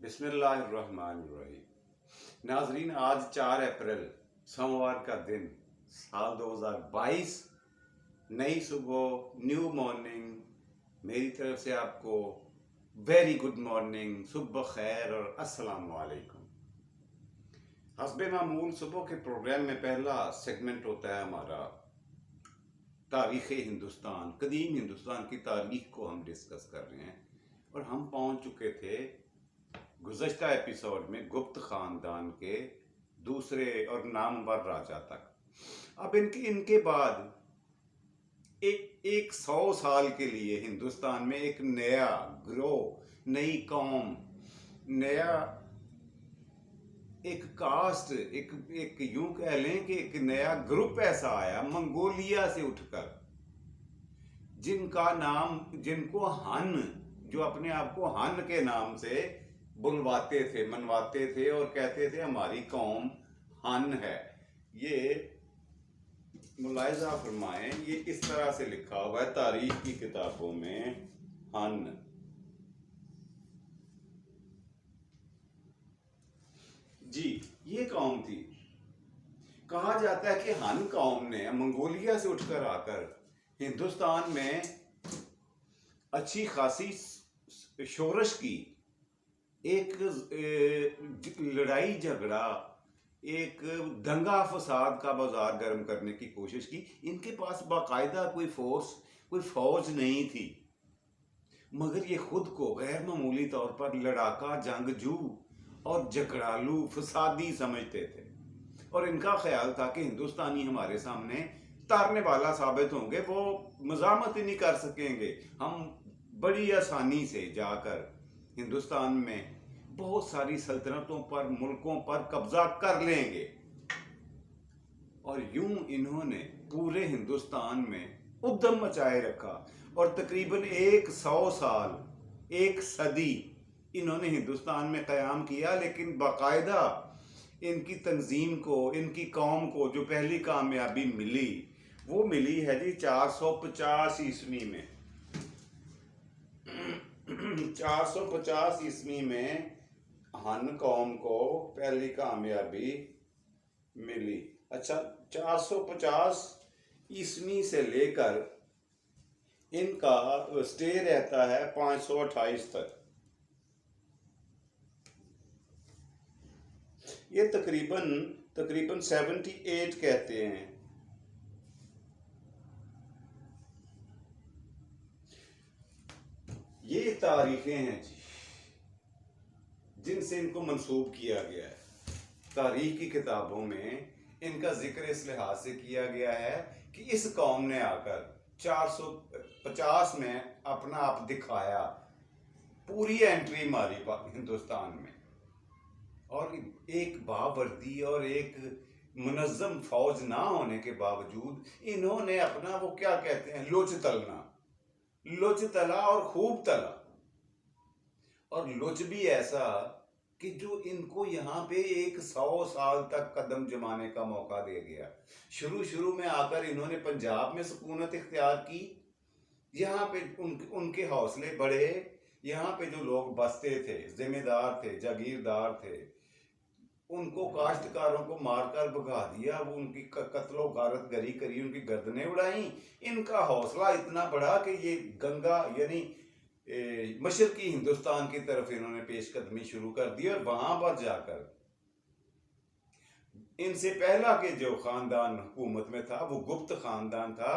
बिस्मिल्लाहिर्रहमानिर्रहीम। नाजरीन, आज 4 अप्रैल सोमवार का दिन, साल 2022, नई सुबह, न्यू मॉर्निंग। मेरी तरफ से आपको वेरी गुड मॉर्निंग, सुबह खैर और अस्सलाम वालेकुम। हस्बे मामूल सुबह के प्रोग्राम में पहला सेगमेंट होता है हमारा तारीख़ हिंदुस्तान, कदीम हिंदुस्तान की तारीख को हम डिस्कस कर रहे हैं। और हम पहुंच चुके थे गुज़श्ता एपिसोड में गुप्त ख़ानदान के दूसरे और नामवर राजा तक। अब इनके बाद एक 100 साल के लिए हिंदुस्तान में एक नया ग्रोह, नई कौम, नया एक कास्ट, एक यूं कह लें कि एक नया ग्रुप ऐसा आया मंगोलिया से उठकर, जिनको हन, जो अपने आप को हन के नाम से बुलवाते थे, मनवाते थे और कहते थे हमारी कौम हन है। ये मुलाहिजा फरमाएं, ये इस तरह से लिखा हुआ है तारीख की किताबों में, हन। जी, ये कौम थी। कहा जाता है कि हन कौम ने मंगोलिया से उठकर आकर हिंदुस्तान में अच्छी खासी शोरश की, एक लड़ाई झगड़ा, एक दंगा फसाद का बाजार गर्म करने की कोशिश की। इनके पास बाकायदा कोई फौज नहीं थी, मगर ये खुद को गैर मामूली तौर पर लड़ाका, जंगजू और झगड़ालू, फसादी समझते थे। और इनका ख्याल था कि हिंदुस्तानी हमारे सामने तारने वाला साबित होंगे, वो मज़ामत ही नहीं कर सकेंगे, हम बड़ी आसानी से जाकर हिंदुस्तान में बहुत सारी सल्तनतों पर, मुल्कों पर कब्जा कर लेंगे। और यूं इन्होंने पूरे हिंदुस्तान में उद्यम मचाए रखा और तकरीबन 100 साल, एक सदी इन्होंने हिंदुस्तान में क़याम किया। लेकिन बाकायदा इनकी तंजीम को, इनकी कौम को जो पहली कामयाबी मिली, वो मिली है जी 450 ईस्वी में। 450 ईस्वी में हन कौम को पहली कामयाबी मिली। अच्छा, 450 ईस्वी से लेकर इनका स्टे रहता है 528 तक। ये तकरीबन 78 कहते हैं। ये तारीखें हैं जी, जिनसे इनको मंसूब किया गया है। तारीख की किताबों में इनका जिक्र इस लिहाज से किया गया है कि इस कौम ने आकर 450 में अपना आप दिखाया, पूरी एंट्री मारी हिंदुस्तान में, और एक बावर्दी और एक मुनज़्ज़म फौज ना होने के बावजूद इन्होंने अपना, वो क्या कहते हैं, लुच तला और खूब तला। और लुच भी ऐसा कि जो इनको यहाँ पे 100 साल तक कदम जमाने का मौका दे गया। शुरू में आकर इन्होंने पंजाब में सुकूनत इख्तियार की, यहाँ पे उनके हौसले बढ़े। यहाँ पे जो लोग बसते थे, जिम्मेदार थे, जागीरदार थे, उनको, काश्तकारों को मारकर भगा दिया, वो उनकी कत्लो गारत गरी करी, उनकी गर्दनें उड़ाई। इनका हौसला इतना बढ़ा कि ये गंगा यानी मशरकी हिंदुस्तान की तरफ इन्होंने पेशकदमी शुरू कर दी। और वहां पर जाकर इनसे पहला के जो खानदान हुकूमत में था वो गुप्त खानदान था।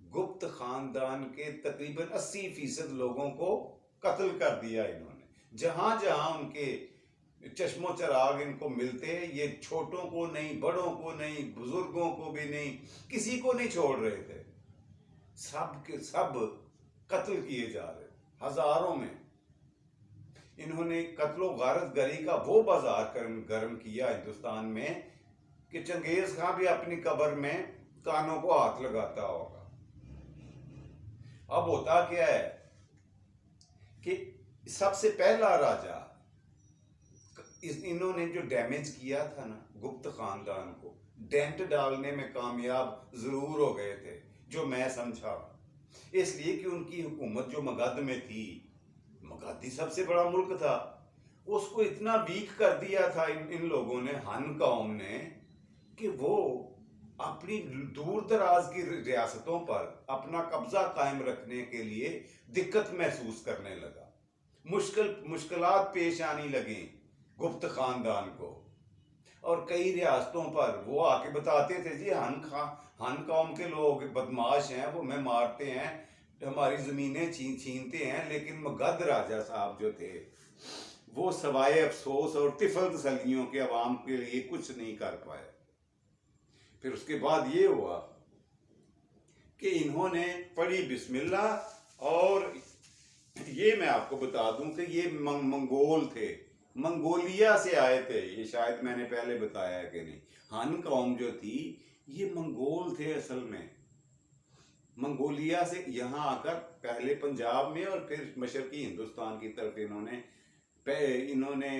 गुप्त खानदान के तकरीबन 80% लोगों को कत्ल कर दिया इन्होंने। जहां जहां उनके चश्मो चराग इनको मिलते, ये छोटों को नहीं, बड़ों को नहीं, बुजुर्गों को भी नहीं, किसी को नहीं छोड़ रहे थे। सब के सब कत्ल किए जा रहे, हजारों में। इन्होंने कत्लो गारत गरी का वो बाजार गर्म किया हिंदुस्तान में कि चंगेज खां भी अपनी कब्र में कानों को हाथ लगाता होगा। अब होता क्या है कि सबसे पहला राजा, इन्होंने जो डैमेज किया था ना गुप्त खानदान को, डेंट डालने में कामयाब जरूर हो गए थे, जो मैं समझा। इसलिए कि उनकी हुकूमत जो मगध में थी, मगध ही सबसे बड़ा मुल्क था, उसको इतना वीक कर दिया था इन लोगों ने, हान कौम ने, कि वो अपनी दूर दराज की रियासतों पर अपना कब्जा कायम रखने के लिए दिक्कत महसूस करने लगा। मुश्किलात पेश आने लगी गुप्त खानदान को, और कई रियासतों पर वो आके बताते थे, जी हान कौम के लोग बदमाश हैं, वो हमें मारते हैं, हमारी ज़मीनें छीनते हैं। लेकिन मगध राजा साहब जो थे, वो सवाए अफसोस और तिफल तसलियों के अवाम के लिए कुछ नहीं कर पाए। फिर उसके बाद ये हुआ कि इन्होंने पढ़ी बिस्मिल्लाह, और ये मैं आपको बता दूं कि ये मंगोल थे, मंगोलिया से आए थे। ये शायद मैंने पहले बताया कि नहीं, हान कौम जो थी ये मंगोल थे असल में। मंगोलिया से यहाँ आकर पहले पंजाब में और फिर मशरकी हिंदुस्तान की तरफ इन्होंने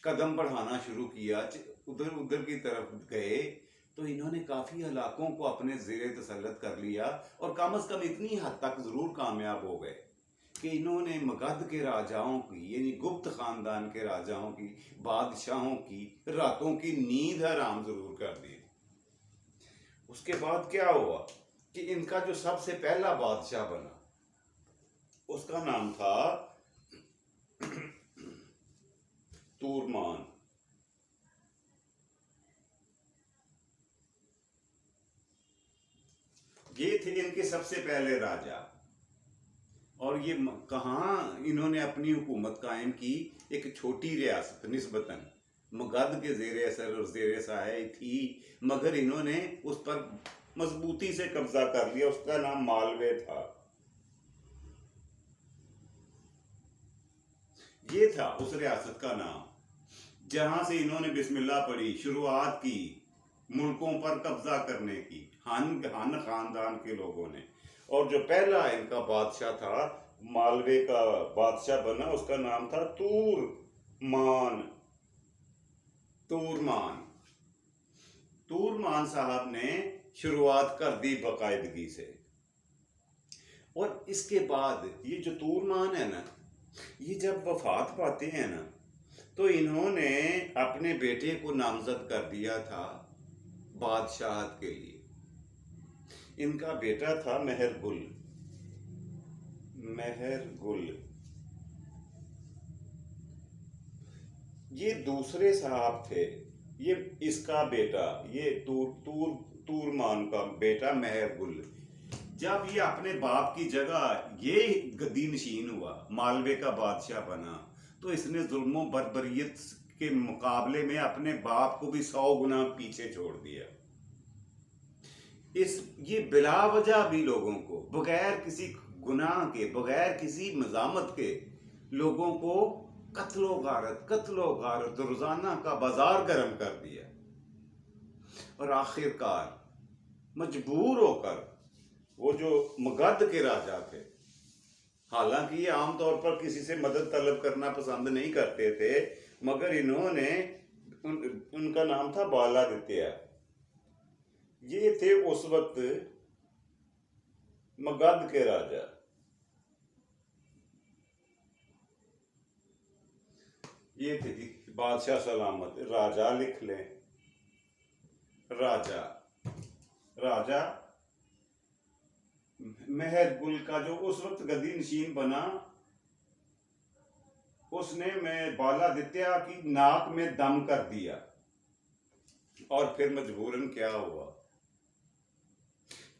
कदम बढ़ाना शुरू किया, उधर उधर की तरफ गए, तो इन्होंने काफ़ी इलाकों को अपने ज़ेरे तसल्लुत कर लिया, और कम अज़ कम इतनी हद तक ज़रूर कामयाब हो गए कि इन्होंने मगध के राजाओं की, यानी गुप्त ख़ानदान के राजाओं की, बादशाहों की रातों की नींद हराम ज़रूर कर दी। उसके बाद क्या हुआ कि इनका जो सबसे पहला बादशाह बना, उसका नाम था तूरमान। ये थे इनके सबसे पहले राजा, और ये कहाँ इन्होंने अपनी हुकूमत कायम की, एक छोटी रियासत निस्बतन मगध के ज़ेरे असर और ज़ेरे साया थी, मगर इन्होंने उस पर मजबूती से कब्जा कर लिया। उसका नाम मालवे था। ये था उस रियासत का नाम, जहां से इन्होंने बिस्मिल्लाह पढ़ी, शुरुआत की मुल्कों पर कब्जा करने की, हान खानदान के लोगों ने। और जो पहला इनका बादशाह था, मालवे का बादशाह बना, उसका नाम था तूरमान। तूरमान तूरमान साहब ने शुरुआत कर दी बाकायदगी से। और इसके बाद ये जो तूरमान है ना, ये जब वफात पाते हैं ना, तो इन्होंने अपने बेटे को नामजद कर दिया था बादशाहत के लिए। इनका बेटा था मेहरगुल। ये दूसरे साहब थे। ये इसका बेटा, ये तूरमान का बेटा मेहरगुल, जब ये अपने बाप की जगह ये गद्दी नशीन हुआ, मालवे का बादशाह बना, तो इसने जुल्मों बर्बरियत के मुकाबले में अपने बाप को भी 100 गुना पीछे छोड़ दिया। ये बिला वजह भी लोगों को, बगैर किसी गुनाह के, बगैर किसी मजामत के लोगों को कत्लो गारत रोजाना का बाजार गर्म कर दिया। और आखिरकार मजबूर होकर वो जो मगध के राजा थे, हालांकि ये आमतौर पर किसी से मदद तलब करना पसंद नहीं करते थे, मगर इन्होंने उनका नाम था बालादित्य। ये थे उस वक्त मगध के राजा। ये थे बादशाह सलामत, राजा लिख लें, राजा मेहरगुल का जो उस वक्त गद्दी नशीन बना, उसने मैं बालादित्य की नाक में दम कर दिया। और फिर मजबूरन क्या हुआ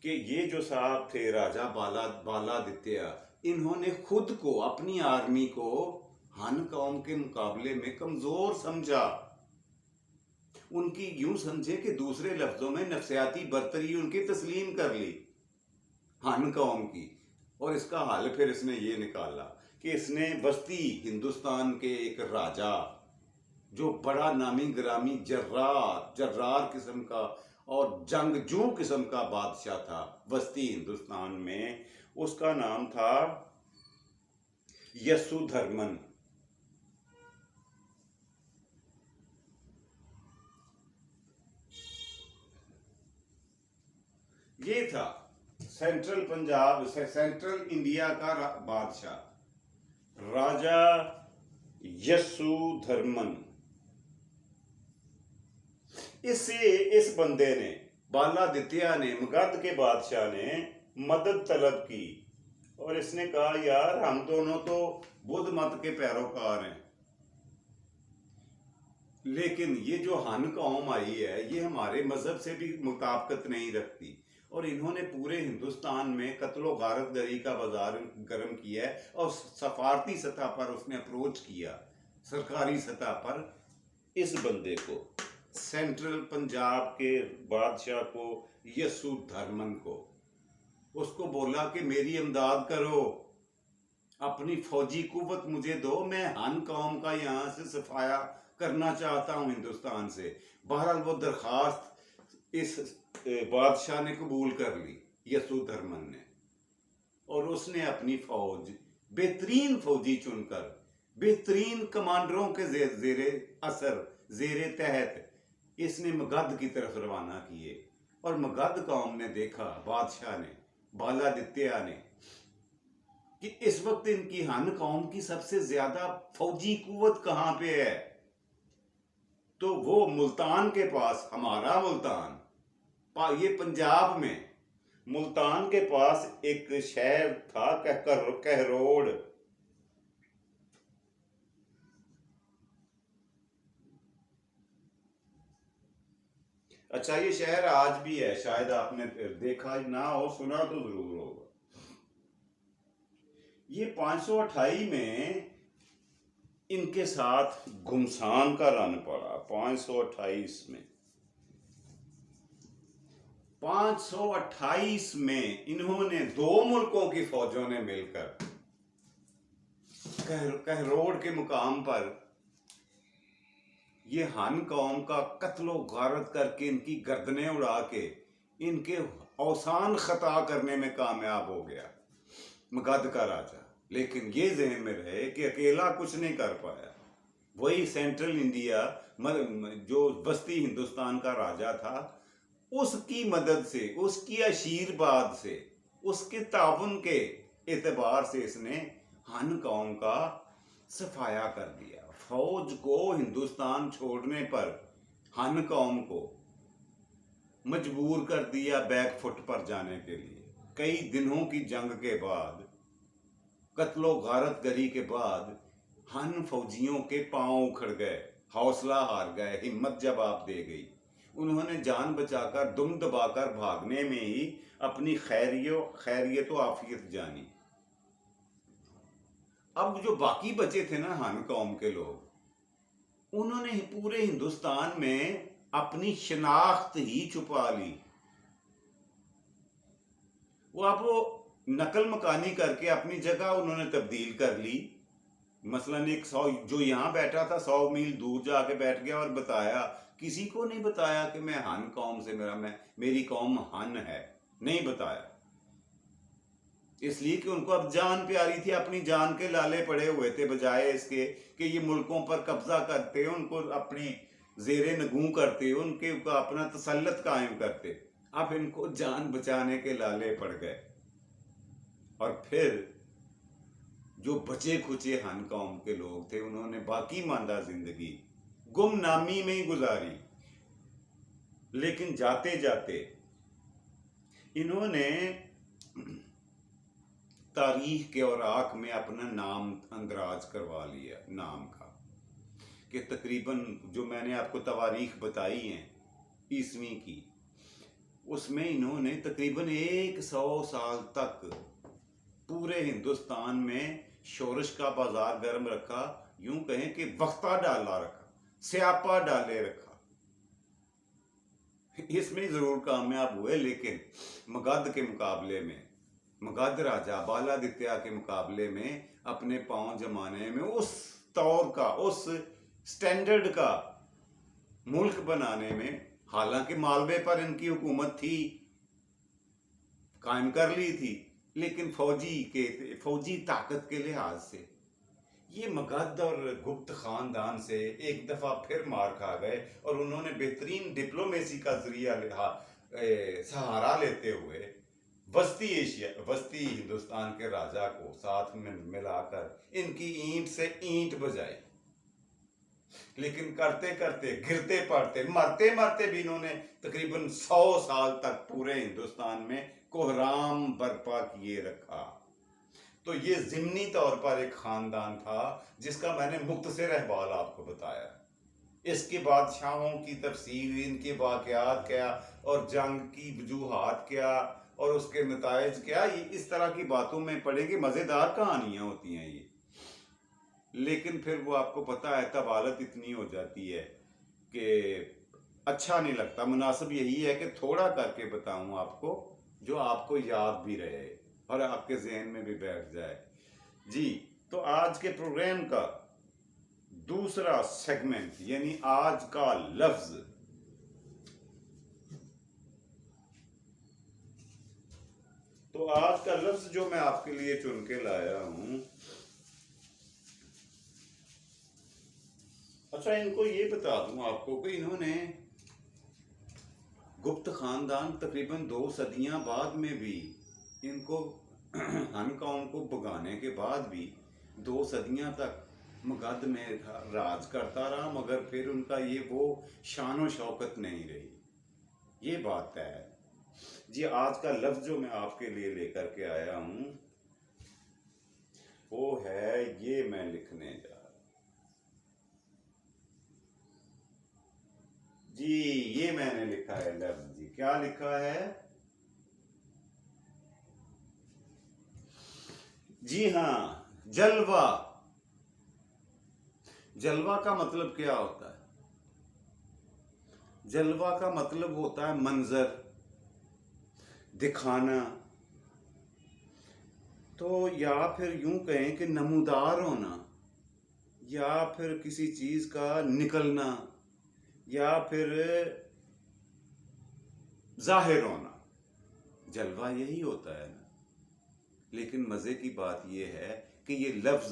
कि ये जो साहब थे राजा बालादित्य, इन्होंने खुद को, अपनी आर्मी को हान कौम के मुकाबले में कमजोर समझा। उनकी यूं समझे कि दूसरे लफ्जों में नफसियाती बर्तरी उनकी तस्लीम कर ली हान कौम की। और इसका हल फिर इसने ये निकाला कि इसने वस्ती हिंदुस्तान के एक राजा, जो बड़ा नामी ग्रामी जर्रार किस्म का और जंगजू किस्म का बादशाह था वस्ती हिंदुस्तान में, उसका नाम था यशोधर्मन। ये था सेंट्रल पंजाब, सेंट्रल इंडिया का बादशाह, राजा यशोधर्मन। इस बंदे ने, बालादित्य ने, मगध के बादशाह ने मदद तलब की और इसने कहा यार हम दोनों तो बुद्ध मत के पैरोकार हैं, लेकिन ये जो हन कौम आई है ये हमारे मजहब से भी मुताबिकत नहीं रखती और इन्होंने पूरे हिंदुस्तान में कत्लो गारतगरी का बाजार गर्म किया है और सफारती सतह पर उसने अप्रोच किया, सरकारी सतह पर इस बंदे को, सेंट्रल पंजाब के बादशाह को, यशोधर्मन को, उसको बोला कि मेरी इमदाद करो, अपनी फौजी कुव्वत मुझे दो, मैं हन कौम का यहाँ से सफाया करना चाहता हूँ हिंदुस्तान से। बहरहाल वो दरखास्त इस बादशाह ने कबूल कर ली, यशोधर्मन ने, और उसने अपनी फौज, बेहतरीन फौजी चुनकर, बेहतरीन कमांडरों के जेरे असर, जेरे तहत इसने मगध की तरफ रवाना किए। और मगध कौम ने देखा, बादशाह ने, बालादित्य ने, कि इस वक्त इनकी हन कौम की सबसे ज्यादा फौजी कुव्वत कहां पे है, तो वो मुल्तान के पास, हमारा मुल्तान, ये पंजाब में मुल्तान के पास एक शहर था कहरोड़। अच्छा, ये शहर आज भी है, शायद आपने देखा ना हो, सुना तो जरूर होगा। ये 528 में इनके साथ घुमसान का रन पड़ा। 528 में 528 में इन्होंने दो मुल्कों की फौजों ने मिलकर कहरोड़ के मुकाम पर ये हन कौम का कत्लो गारत करके, इनकी गर्दनें उड़ा के, इनके औसान खता करने में कामयाब हो गया मगध का राजा। लेकिन ये ज़हन में रहे कि अकेला कुछ नहीं कर पाया, वही सेंट्रल इंडिया, जो बस्ती हिंदुस्तान का राजा था, उसकी मदद से, उसकी आशीर्वाद से, उसके ताउन के एतबार से इसने हन कौम का सफाया कर दिया। फौज को हिंदुस्तान छोड़ने पर हन कौम को मजबूर कर दिया बैकफुट पर जाने के लिए। कई दिनों की जंग के बाद, कत्लो गारतगरी के बाद, हन फौजियों के पांव उखड़ गए, हौसला हार गए, हिम्मत जवाब दे गई। उन्होंने जान बचाकर, दुम दबाकर भागने में ही अपनी खैरियत व आफियत जानी। अब जो बाकी बचे थे ना हन कौम के लोग, उन्होंने पूरे हिंदुस्तान में अपनी शनाख्त ही छुपा ली। वो नकल मकानी करके अपनी जगह उन्होंने तब्दील कर ली। मसलन एक 100 जो यहाँ बैठा था 100 मील दूर जाके बैठ गया और बताया, किसी को नहीं बताया कि मैं हन कौम से, मेरी कौम हन है, नहीं बताया। इसलिए कि उनको अब जान प्यारी थी, अपनी जान के लाले पड़े हुए थे, बजाय इसके कि ये मुल्कों पर कब्जा करते, उनको अपनी जेरे नगू करते, उनके ऊपर अपना तसल्लत कायम करते। अब इनको जान बचाने के लाले पड़ गए और फिर जो बचे खुचे हन कौम के लोग थे, उन्होंने बाकी मांदा जिंदगी गुमनामी में ही गुजारी। लेकिन जाते जाते इन्होंने तारीख के और आंख में अपना नाम अंदराज करवा लिया, नाम का, कि तकरीबन जो मैंने आपको तवारीख बताई हैं ईस्वी की, उसमें इन्होंने तकरीबन 100 साल तक पूरे हिंदुस्तान में शोरश का बाजार गर्म रखा, यूं कहें कि वक्ता डाला रखा, स्यापा डाले रखा। इसमें जरूर कामयाब हुए, लेकिन मगध के मुकाबले में, मगध राजा बालादित्य के मुकाबले में अपने पांव जमाने में उस तौर का, उस स्टैंडर्ड का मुल्क बनाने में, हालांकि मालवे पर इनकी हुकूमत थी, कायम कर ली थी, लेकिन फौजी ताकत के लिहाज से ये मगध और गुप्त खानदान से एक दफा फिर मार खा गए और उन्होंने बेहतरीन डिप्लोमेसी का जरिया सहारा लेते हुए वस्ती हिंदुस्तान के राजा को साथ में मिलाकर इनकी ईंट से ईंट बजाई। लेकिन करते करते गिरते पड़ते मरते मरते भी इन्होंने तकरीबन 100 साल तक पूरे हिंदुस्तान में कोहराम बर्पा किए रखा। तो ये ज़िमनी तौर पर एक खानदान था जिसका मैंने मुख्तसर अहवाल आपको बताया। इसके बादशाहों की तफसील, इनके वाक़यात क्या और जंग की वजूहात क्या और उसके नताइज क्या, ये इस तरह की बातों में पढ़ेंगे। मज़ेदार कहानियाँ होती हैं ये, लेकिन फिर वो आपको पता है तब हालत इतनी हो जाती है कि अच्छा नहीं लगता। मुनासिब यही है कि थोड़ा करके बताऊं आपको जो आपको याद भी रहे और आपके जहन में भी बैठ जाए। जी, तो आज के प्रोग्राम का दूसरा सेगमेंट यानी आज का लफ्ज। तो आज का लफ्ज जो मैं आपके लिए चुन के लाया हूं, अच्छा इनको ये बता दूं आपको कि इन्होंने गुप्त खानदान तकरीबन 2 सदियां बाद में भी इनको हन कौम को भगाने के बाद भी 2 सदियां तक मगध में राज करता रहा, मगर फिर उनका ये वो शान व शौकत नहीं रही। ये बात है जी। आज का लफ्ज जो मैं आपके लिए लेकर के आया हूं वो है, ये मैं लिखने जा रहा जी। ये मैंने लिखा है लफ्ज जी। क्या लिखा है जी? हाँ, जलवा। जलवा का मतलब क्या होता है? जलवा का मतलब होता है मंजर, दिखाना। तो या फिर यूं कहें कि नमूदार होना, या फिर किसी चीज का निकलना, या फिर जाहिर होना। जलवा यही होता है ना। लेकिन मजे की बात यह है कि ये लफ्ज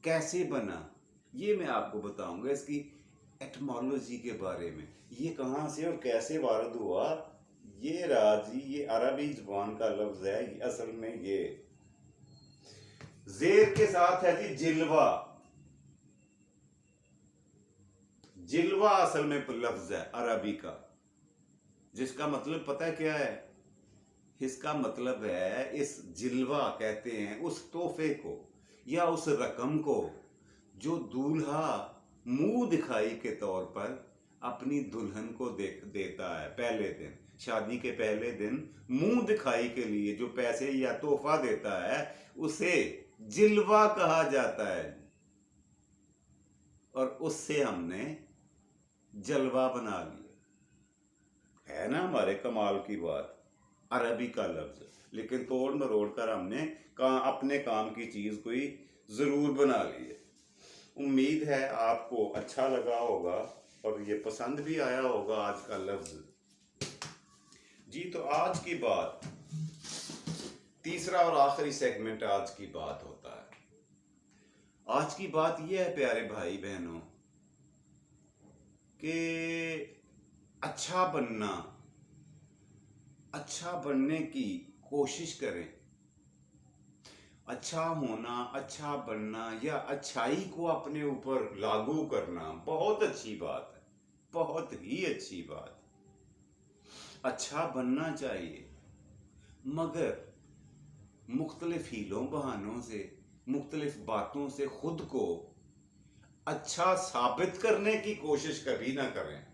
कैसे बना ये मैं आपको बताऊंगा, इसकी एटमोलॉजी के बारे में। ये कहाँ से और कैसे वारद हुआ, ये राजी, ये अरबी जुबान का लफ्ज है। ये असल में ये जेर के साथ है जी जिलवा। जिलवा असल में लफ्ज है अरबी का, जिसका मतलब पता है क्या है? इसका मतलब है, इस जिलवा कहते हैं उस तोहफे को या उस रकम को जो दूल्हा मुंह दिखाई के तौर पर अपनी दुल्हन को देता है। पहले दिन, शादी के पहले दिन मुंह दिखाई के लिए जो पैसे या तोहफा देता है उसे जिलवा कहा जाता है। और उससे हमने जलवा बना लिया। है ना हमारे कमाल की बात? अरबी का लफ्ज, लेकिन तोड़ मरोड़ कर हमने अपने काम की चीज कोई जरूर बना ली है। उम्मीद है आपको अच्छा लगा होगा और ये पसंद भी आया होगा आज का लफ्ज जी। तो आज की बात, तीसरा और आखिरी सेगमेंट आज की बात होता है। आज की बात यह है प्यारे भाई बहनों कि अच्छा बनना, अच्छा बनने की कोशिश करें। अच्छा होना, अच्छा बनना या अच्छाई को अपने ऊपर लागू करना बहुत अच्छी बात है, बहुत ही अच्छी बात। अच्छा बनना चाहिए, मगर मुख्तलिफ हीलों बहानों से, मुख्तलिफ बातों से खुद को अच्छा साबित करने की कोशिश कभी ना करें।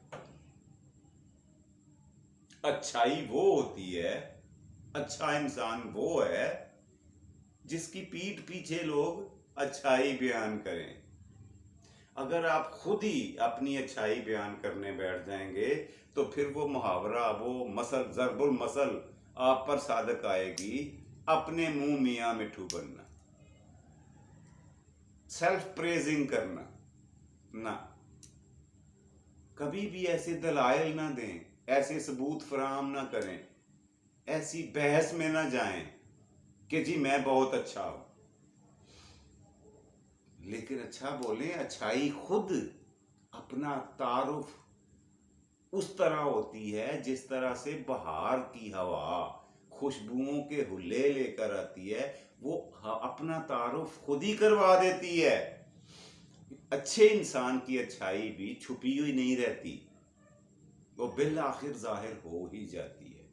अच्छाई वो होती है, अच्छा इंसान वो है जिसकी पीठ पीछे लोग अच्छाई बयान करें। अगर आप खुद ही अपनी अच्छाई बयान करने बैठ जाएंगे तो फिर वो मुहावरा, वो मसल, ज़रबुल मसल आप पर सादक आएगी, अपने मुंह मियाँ मिठू बनना, सेल्फ प्रेजिंग करना ना। कभी भी ऐसे दलाइल ना दें, ऐसे सबूत फराहम ना करें, ऐसी बहस में ना जाएं कि जी मैं बहुत अच्छा हूं। लेकिन अच्छा बोलें, अच्छाई खुद अपना तारुफ उस तरह होती है जिस तरह से बहार की हवा खुशबुओं के हुल्ले लेकर आती है, वो अपना तारुफ खुद ही करवा देती है। अच्छे इंसान की अच्छाई भी छुपी हुई नहीं रहती, वो बिल आखिर जाहिर हो ही जाती है।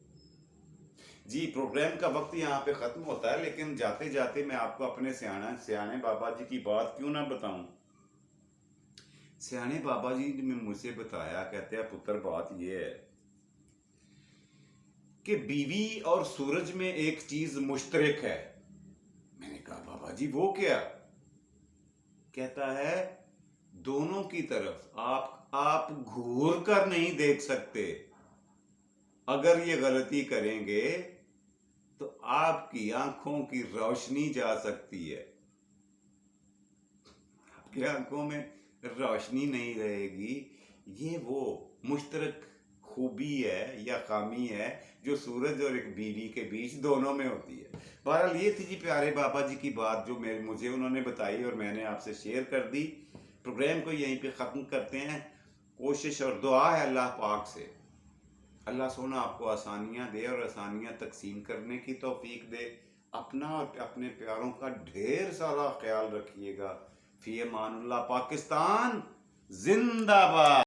जी, प्रोग्राम का वक्त यहाँ पे ख़त्म होता है, लेकिन जाते जाते मैं आपको अपने सियाने बाबा जी की बात क्यों ना बताऊं। सियाने बाबा जी ने मुझसे बताया, कहते हैं पुत्र बात ये है कि बीवी और सूरज में एक चीज मुश्तरक है। मैंने कहा बाबा जी वो क्या? कहता है दोनों की तरफ आप घूर कर नहीं देख सकते। अगर ये गलती करेंगे तो आपकी आंखों की रोशनी जा सकती है, आपकी आंखों में रोशनी नहीं रहेगी। ये वो मुश्तरक खूबी है या खामी है जो सूरज और एक बीवी के बीच दोनों में होती है। बहरहाल ये थी जी प्यारे बाबा जी की बात जो मुझे उन्होंने बताई और मैंने आपसे शेयर कर दी। प्रोग्राम को यहीं पे ख़त्म करते हैं। कोशिश और दुआ है अल्लाह पाक से, अल्लाह सोना आपको आसानियाँ दे और आसानियाँ तकसीम करने की तौफीक दे। अपना और अपने प्यारों का ढेर सारा ख्याल रखिएगा। फी अमानुल्लाह। पाकिस्तान जिंदाबाद।